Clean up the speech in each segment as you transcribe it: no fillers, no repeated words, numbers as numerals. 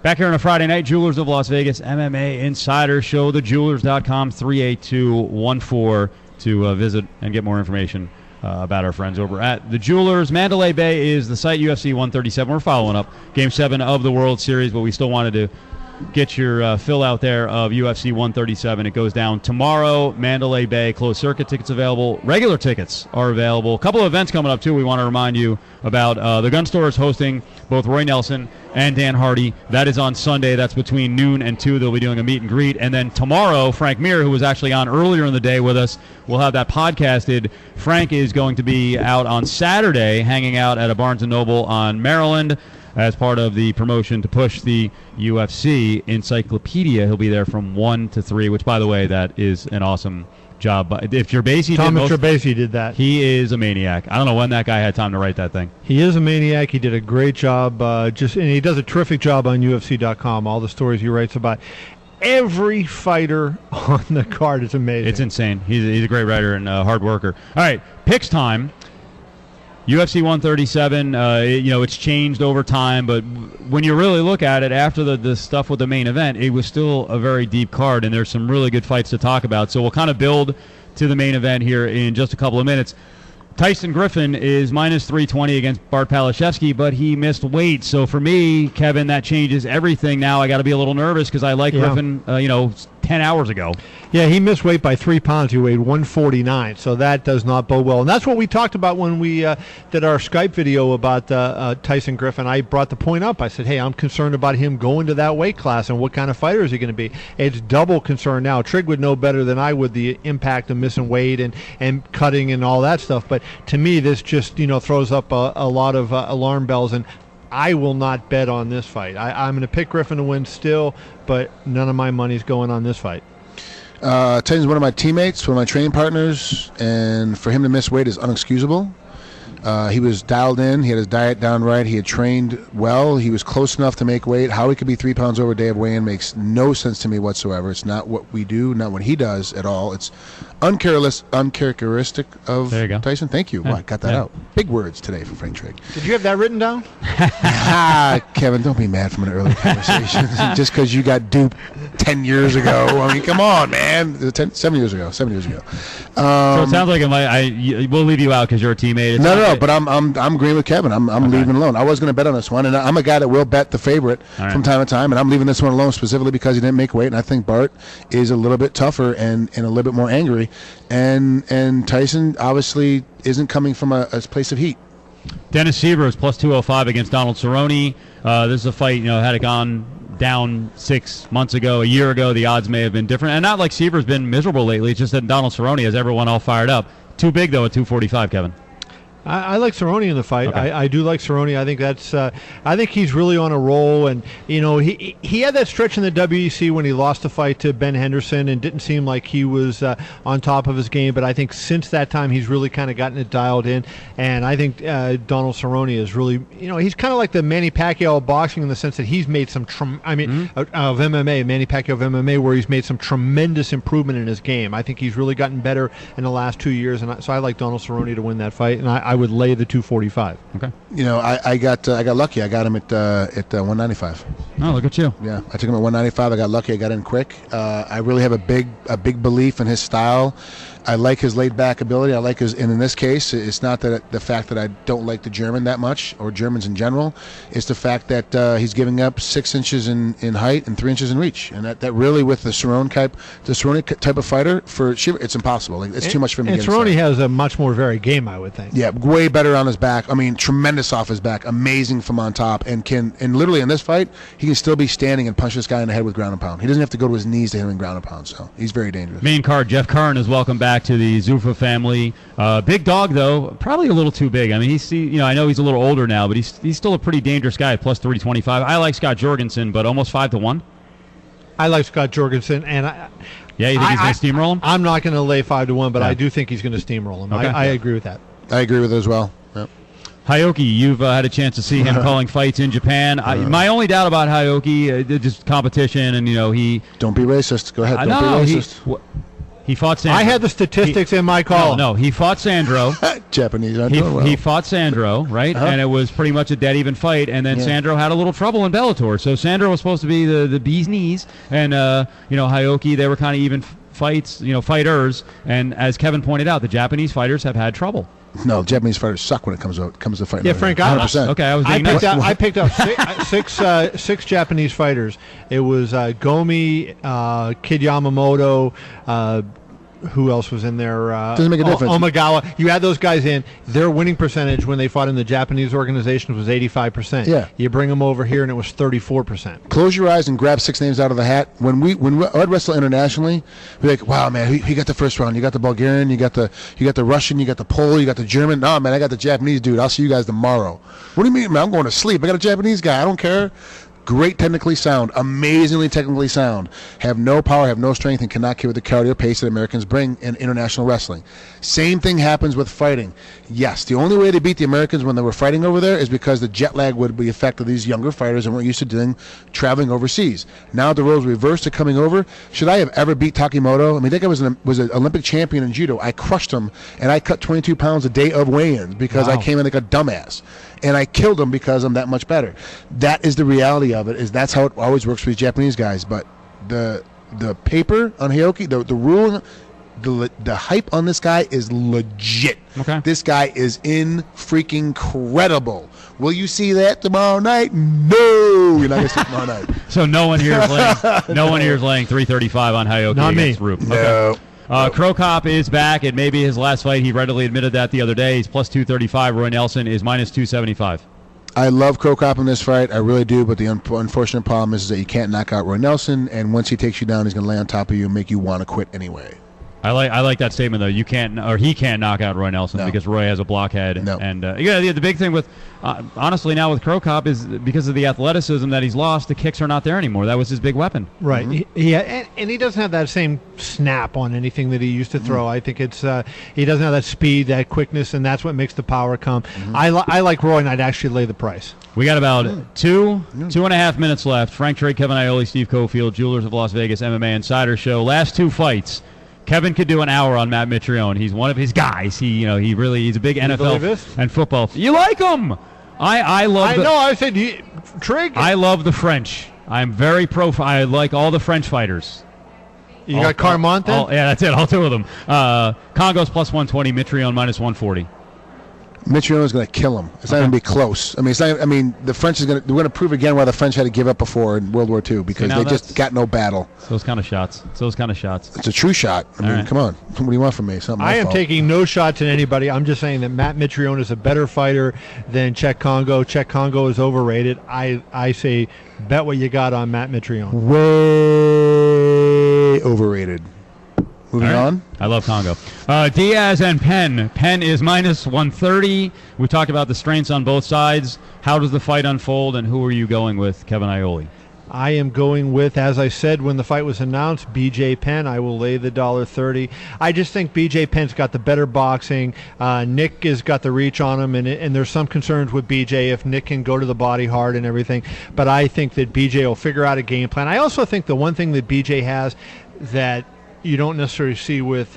Back here on a Friday night, Jewelers of Las Vegas, MMA Insiders show, thejewelers.com, 38214 to visit and get more information about our friends over at the Jewelers. Mandalay Bay is the site, UFC 137. We're following up Game 7 of the World Series, but we still wanted to get your fill out there of UFC 137. It goes down tomorrow. Mandalay Bay, closed circuit tickets available. Regular tickets are available. A couple of events coming up, too, we want to remind you about. The Gun Store is hosting both Roy Nelson and Dan Hardy. That is on Sunday. That's between noon and 2. They'll be doing a meet and greet. And then tomorrow, Frank Mir, who was actually on earlier in the day with us, will have that podcasted. Frank is going to be out on Saturday, hanging out at a Barnes & Noble on Maryland as part of the promotion to push the UFC Encyclopedia. He'll be there from 1 to 3, which, by the way, that is an awesome job. If Gerbasi did that. He is a maniac. I don't know when that guy had time to write that thing. He is a maniac. He did a great job. And he does a terrific job on UFC.com. All the stories he writes about every fighter on the card is amazing. It's insane. He's a great writer and hard worker. All right, picks time. UFC 137, it's changed over time, but when you really look at it, after the stuff with the main event, it was still a very deep card, and there's some really good fights to talk about. So we'll kind of build to the main event here in just a couple of minutes. Tyson Griffin is minus 320 against Bart Palashevsky, but he missed weight. So for me, Kevin, that changes everything. Now I got to be a little nervous because I like Griffin, 10 hours ago. Yeah, he missed weight by 3 pounds. He weighed 149, so that does not bode well. And that's what we talked about when we did our Skype video about Tyson Griffin. I brought the point up. I said, hey, I'm concerned about him going to that weight class and what kind of fighter is he going to be. It's double concern now. Trigg would know better than I would the impact of missing weight and cutting and all that stuff. But to me, this just throws up a lot of alarm bells, and I will not bet on this fight. I'm going to pick Griffin to win still, but none of my money's going on this fight. Tyson's one of my teammates, one of my training partners, and for him to miss weight is unexcusable. He was dialed in. He had his diet down right. He had trained well. He was close enough to make weight. How he could be 3 pounds over a day of weigh-in makes no sense to me whatsoever. It's not what we do, not what he does at all. It's uncharacteristic of Tyson. Thank you. Well, I got that out. Big words today from Frank Trigg. Did you have that written down? Kevin, don't be mad from an early conversation. Just because you got duped 10 years ago. I mean, come on, man. 7 years ago. 7 years ago. So it sounds like we'll leave you out because you're a teammate. No, but I'm agreeing with Kevin. I'm leaving alone. I was going to bet on this one, and I'm a guy that will bet the favorite from time to time, and I'm leaving this one alone specifically because he didn't make weight, and I think Bart is a little bit tougher and a little bit more angry, and Tyson obviously isn't coming from a place of heat. Dennis Cver is plus 205 against Donald Cerrone. This is a fight, had it gone down 6 months ago, a year ago, the odds may have been different. And not like Cver's been miserable lately. It's just that Donald Cerrone has everyone all fired up. Too big, though, at 245, Kevin. I like Cerrone in the fight. Okay. I do like Cerrone. I think I think he's really on a roll, and he had that stretch in the WEC when he lost the fight to Ben Henderson and didn't seem like he was on top of his game. But I think since that time he's really kind of gotten it dialed in, and I think Donald Cerrone is really he's kind of like the Manny Pacquiao of boxing in the sense that he's made some of MMA, Manny Pacquiao of MMA, where he's made some tremendous improvement in his game. I think he's really gotten better in the last 2 years, and so I like Donald Cerrone to win that fight, and I would lay the 245. Okay. I got lucky. I got him at 195. Oh, look at you. Yeah, I took him at 195. I got lucky. I got in quick. I really have a big belief in his style. I like his laid-back ability. I like his, and in this case, it's not that the fact that I don't like the German that much, or Germans in general. It's the fact that he's giving up 6 inches in height and 3 inches in reach, and that really with the Cerrone type of fighter for Cver, it's impossible. It's too much for him. And Cerrone has a much more varied game, I would think. Yeah, way better on his back. I mean, tremendous off his back, amazing from on top, and literally in this fight, he can still be standing and punch this guy in the head with ground and pound. He doesn't have to go to his knees to hit him in ground and pound, so he's very dangerous. Main card, Jeff Curran is welcome back to the Zuffa family. Big dog, though, probably a little too big. I mean, I know he's a little older now, but he's still a pretty dangerous guy at plus 325. I like Scott Jorgensen, but almost 5-1. I like Scott Jorgensen, and you think he's going to steamroll him? I'm not going to lay 5-1, but I do think he's going to steamroll him. Okay. I agree with that. I agree with it as well. Yep. Hyoki, you've had a chance to see him calling fights in Japan. My only doubt about Hyoki, just competition, and he. Don't be racist. Go ahead. Don't be racist. He fought Sandro. I had the statistics in my column. No, he fought Sandro. Japanese aren't doing well. He fought Sandro, right? And it was pretty much a dead even fight. And then Sandro had a little trouble in Bellator. So Sandro was supposed to be the bee's knees, and Hyoki, they were kind of even fights, fighters. And as Kevin pointed out, the Japanese fighters have had trouble. No, Japanese fighters suck when it comes to fighting. Yeah, Frank, 100%. Okay, I picked up six Japanese fighters. It was Gomi, Kid Yamamoto. Who else was in there? Doesn't make a difference. Omagawa. You had those guys in. Their winning percentage when they fought in the Japanese organizations was 85%. Yeah. You bring them over here and it was 34%. Close your eyes and grab 6 names out of the hat. When I'd wrestle internationally, we're like, wow, man, he got the first round. You got the Bulgarian, you got the Russian, you got the Pole, you got the German. No, man, I got the Japanese dude. I'll see you guys tomorrow. What do you mean, man? I'm going to sleep. I got a Japanese guy. I don't care. Great technically sound, amazingly technically sound, have no power, have no strength, and cannot carry the cardio pace that Americans bring in international wrestling. Same thing happens with fighting. Yes, the only way they beat the Americans when they were fighting over there is because the jet lag would be affected these younger fighters and weren't used to doing traveling overseas. Now the roles reversed to coming over. Should I have ever beat Takimoto? I mean, that guy was an Olympic champion in judo. I crushed him, and I cut 22 pounds a day of weigh-ins because I came in like a dumbass. And I killed him because I'm that much better. That is the reality of it. Is that's how it always works for these Japanese guys. But the paper on Hyoki, the rule, the hype on this guy is legit. Okay. This guy is freaking credible. Will you see that tomorrow night? No, you're not gonna see it tomorrow night. So no one here is laying 335 on Hyoki Not against me. Roop. No. Okay. Crocop is back. It may be his last fight. He readily admitted that the other day. He's plus 235. Roy Nelson is minus 275. I love Crocop in this fight. I really do. But the unfortunate problem is that you can't knock out Roy Nelson. And once he takes you down, he's going to lay on top of you and make you want to quit anyway. I like that statement though. He can't knock out Roy Nelson because Roy has a blockhead. No. And the big thing with honestly now with Crocop is because of the athleticism that he's lost, the kicks are not there anymore. That was his big weapon. Right. Mm-hmm. And he doesn't have that same snap on anything that he used to throw. I think it's he doesn't have that speed, that quickness, and that's what makes the power come. Mm-hmm. I like Roy, and I'd actually lay the price. We got about 2.5 minutes left. Frank Trigg, Kevin Iole, Steve Cofield, Jewelers of Las Vegas, MMA Insiders show. Last 2 fights. Kevin could do an hour on Matt Mitrione. He's one of his guys. He's a big NFL and football. You like him? I love. I said Trigg. I love the French. I'm very pro. I like all the French fighters. You got Carmont then? Yeah, that's it. All 2 of them. Congo's plus 120. Mitrione minus 140. Mitrione is going to kill him. It's not going to be close. I mean, it's not. I mean, the French they're going to prove again why the French had to give up before in World War II because they just got no battle. Those kind of shots. It's a true shot. I mean, come on. What do you want from me? I am taking no shots at anybody. I'm just saying that Matt Mitrione is a better fighter than Czech Congo. Czech Congo is overrated. I say bet what you got on Matt Mitrione. Way overrated. Moving on. I love Congo. Diaz and Penn. Penn is minus 130. We talked about the strengths on both sides. How does the fight unfold, and who are you going with, Kevin Iole? I am going with, as I said when the fight was announced, BJ Penn. I will lay the $1.30. I just think BJ Penn's got the better boxing. Nick has got the reach on him, and there's some concerns with BJ if Nick can go to the body hard and everything. But I think that BJ will figure out a game plan. I also think the one thing that BJ has that you don't necessarily see with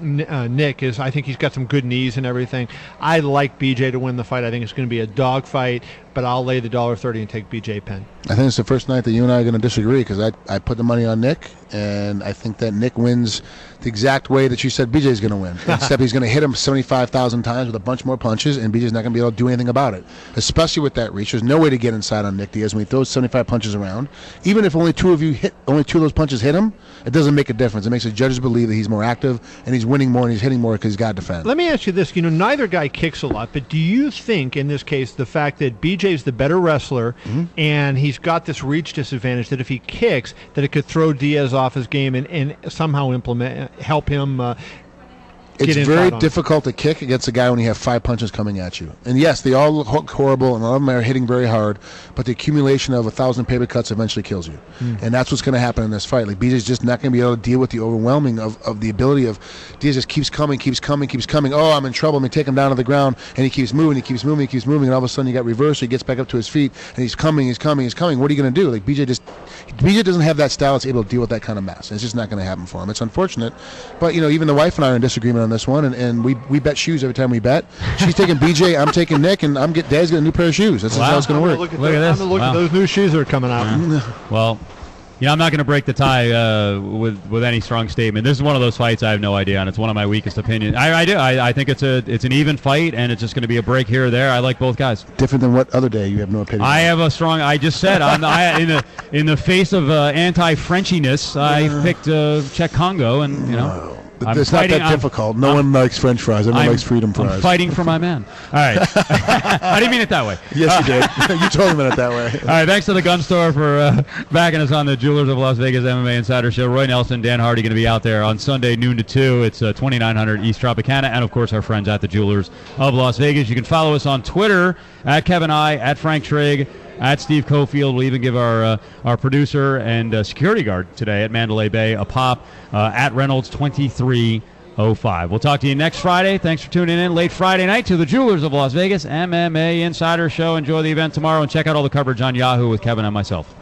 Nick is I think he's got some good knees and everything. I like BJ to win the fight. I think it's going to be a dog fight, but I'll lay the $1.30 and take BJ Penn. I think it's the first night that you and I are going to disagree because I put the money on Nick, and I think that Nick wins the exact way that you said BJ's going to win. Except he's going to hit him 75,000 times with a bunch more punches, and BJ's not going to be able to do anything about it, especially with that reach. There's no way to get inside on Nick Diaz when he throws 75 punches around. Even if only two of those punches hit him, it doesn't make a difference. It makes the judges believe that he's more active, and he's winning more, and he's hitting more because he's got to defend. Let me ask you this. Neither guy kicks a lot, but do you think, in this case, the fact that BJ's the better wrestler and he's got this reach disadvantage, that if he kicks, that it could throw Diaz off his game and somehow help him it's very difficult to kick against a guy when you have 5 punches coming at you. And yes, they all look horrible, and all of them are hitting very hard, but the accumulation of 1,000 paper cuts eventually kills you. And that's what's going to happen in this fight. Like, BJ's just not going to be able to deal with the overwhelming of the ability of Diaz just keeps coming. Oh, I'm in trouble. Let me take him down to the ground. And he keeps moving, and all of a sudden you got reversed. He gets back up to his feet, and he's coming. What are you going to do? Like, BJ just BJ doesn't have that style that's able to deal with that kind of mess. It's just not going to happen for him. It's unfortunate. But, even the wife and I are in disagreement on this one, and we bet shoes every time we bet. She's taking BJ, I'm taking Nick, and Dad's getting a new pair of shoes. That's how it's going to work. Look at this. Look at those new shoes that are coming out. Yeah. Well, I'm not going to break the tie with any strong statement. This is one of those fights I have no idea on. It's one of my weakest opinions. I do. I think it's an even fight, and it's just going to be a break here or there. I like both guys. Different than what other day you have no opinion. I have a strong. I just said in the face of anti-Frenchiness, I picked Czech Congo, and It's not that difficult. No one likes French fries. Everyone likes freedom fries. I'm fighting for my man. All right. I didn't mean it that way. Yes, you did. You totally meant it that way. All right. Thanks to the Gun Store for backing us on the Jewelers of Las Vegas MMA Insider Show. Roy Nelson, Dan Hardy going to be out there on Sunday, noon to 2. It's 2900 East Tropicana. And, of course, our friends at the Jewelers of Las Vegas. You can follow us on Twitter, at Kevin I, at Frank Trigg, at Steve Cofield. We'll even give our producer and security guard today at Mandalay Bay a pop at Reynolds 2305. We'll talk to you next Friday. Thanks for tuning in late Friday night to the Jewelers of Las Vegas MMA Insider Show. Enjoy the event tomorrow and check out all the coverage on Yahoo with Kevin and myself.